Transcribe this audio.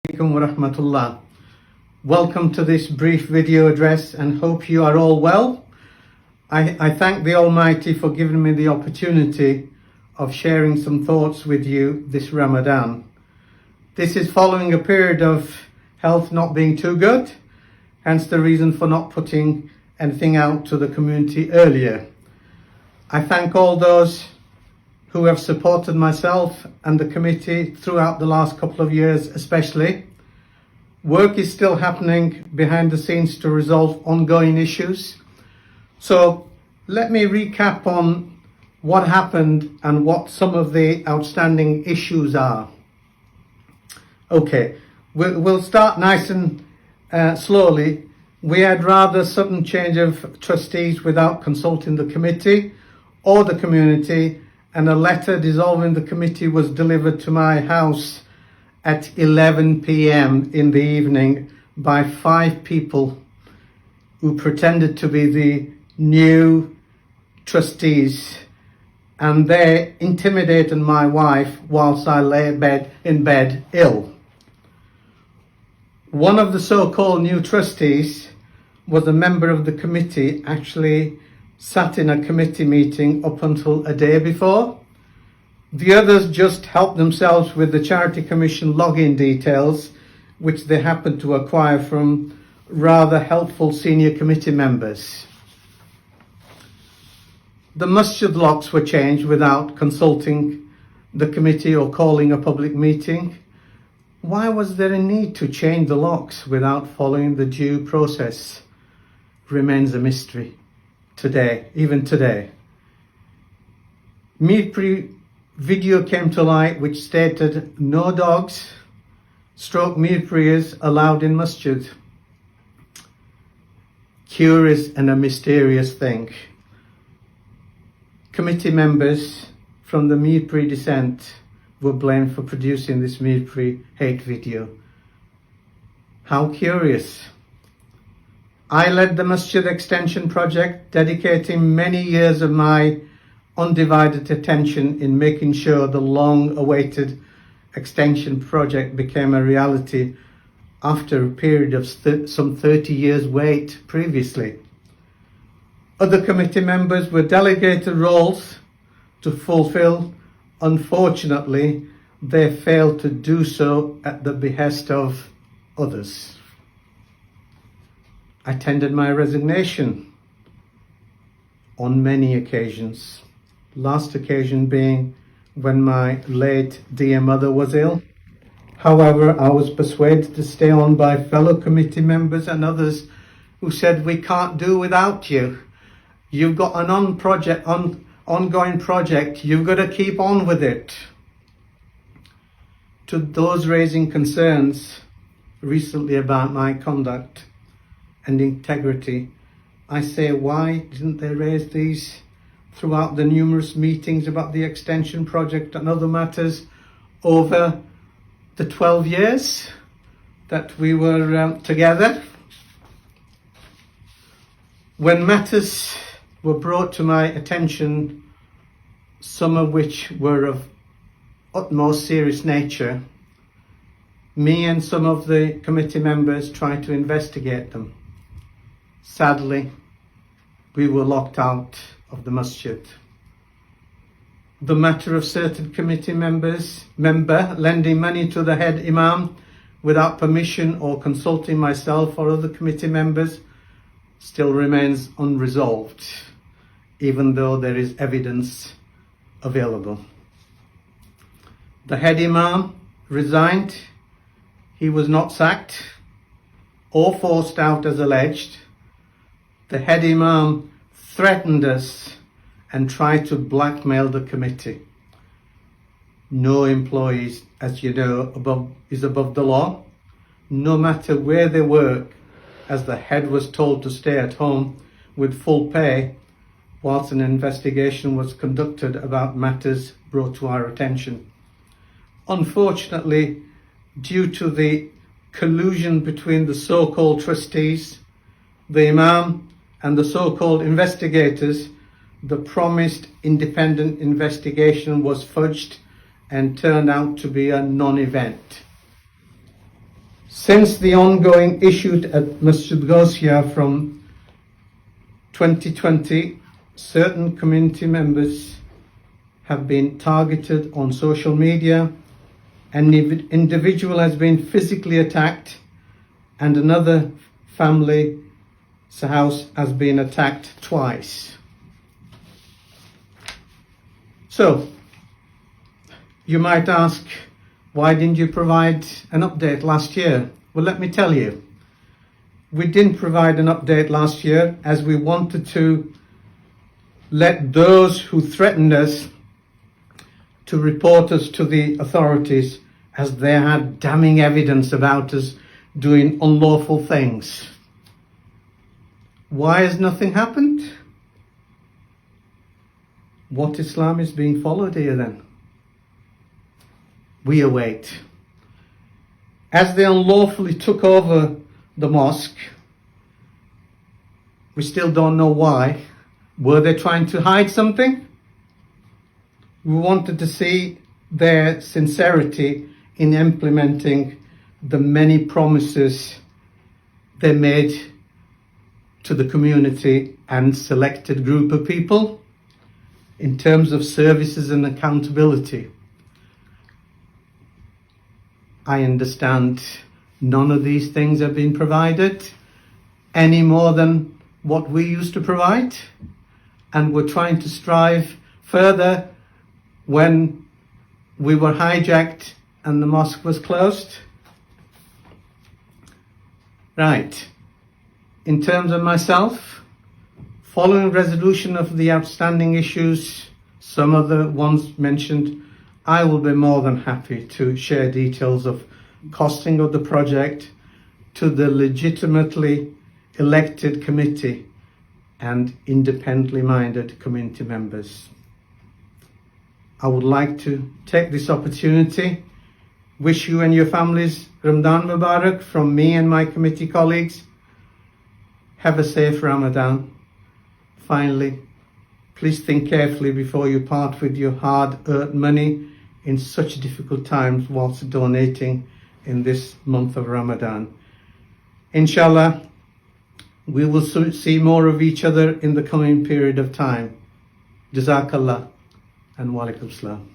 Alaikum wa rahmatullah. Welcome to this brief video address and hope you are all well. I thank the Almighty for giving me the opportunity of sharing some thoughts with you this Ramadan. This is following a period of health not being too good, hence the reason for not putting anything out to the community earlier. I thank all those who have supported myself and the committee throughout the last couple of years especially. Work is still happening behind the scenes to resolve ongoing issues. So let me recap on what happened and what some of the outstanding issues are. Okay, we'll start nice and slowly. We had rather sudden change of trustees without consulting the committee or the community, and a letter dissolving the committee was delivered to my house at 11 p.m. in the evening by 5 people who pretended to be the new trustees, and they intimidated my wife whilst I lay in bed ill. One of the so-called new trustees was a member of the committee, actually sat in a committee meeting up until a day before. The others just helped themselves with the Charity Commission login details, which they happened to acquire from rather helpful senior committee members. The masjid locks were changed without consulting the committee or calling a public meeting. Why was there a need to change the locks without following the due process? Remains a mystery today, even today. Mirpri video came to light which stated no dogs stroke Mirpriyas allowed in masjid. Curious and a mysterious thing. Committee members from the Mirpri descent were blamed for producing this Mirpri hate video. How curious. I led the Masjid Extension project, dedicating many years of my undivided attention in making sure the long-awaited extension project became a reality after a period of some 30 years wait previously. Other committee members were delegated roles to fulfill. Unfortunately, they failed to do so at the behest of others. I tendered my resignation on many occasions. Last occasion being when my late dear mother was ill. However, I was persuaded to stay on by fellow committee members and others who said, we can't do without you. You've got an ongoing project. You've got to keep on with it. To those raising concerns recently about my conduct and integrity, I say, why didn't they raise these throughout the numerous meetings about the extension project and other matters over the 12 years that we were together? When matters were brought to my attention, some of which were of utmost serious nature, me and some of the committee members tried to investigate them. Sadly, we were locked out of the masjid. The matter of certain committee member lending money to the head imam without permission or consulting myself or other committee members still remains unresolved, even though there is evidence available. The head imam resigned. He was not sacked or forced out as alleged. The head imam threatened us and tried to blackmail the committee. No employees, as you know, is above the law, no matter where they work, as the head was told to stay at home with full pay whilst an investigation was conducted about matters brought to our attention. Unfortunately, due to the collusion between the so-called trustees, the imam and the so-called investigators, the promised independent investigation was fudged and turned out to be a non-event. Since the ongoing issue at Masjid Ghausia from 2020, certain community members have been targeted on social media. An individual has been physically attacked and another family's house has been attacked twice. So, you might ask, why didn't you provide an update last year? Well, let me tell you. We didn't provide an update last year as we wanted to let those who threatened us to report us to the authorities, as they had damning evidence about us doing unlawful things. Why has nothing happened? What Islam is being followed here then? We await. As they unlawfully took over the mosque, we still don't know why. Were they trying to hide something? We wanted to see their sincerity in implementing the many promises they made to the community and selected group of people in terms of services and accountability. I understand none of these things have been provided any more than what we used to provide, and we're trying to strive further. When we were hijacked and the mosque was closed. Right. In terms of myself, following resolution of the outstanding issues, some of the ones mentioned, I will be more than happy to share details of costing of the project to the legitimately elected committee and independently minded community members. I would like to take this opportunity, wish you and your families Ramadan Mubarak from me and my committee colleagues. Have a safe Ramadan. Finally, please think carefully before you part with your hard-earned money in such difficult times whilst donating in this month of Ramadan. Inshallah, we will see more of each other in the coming period of time. Jazakallah and wa alaikum salam.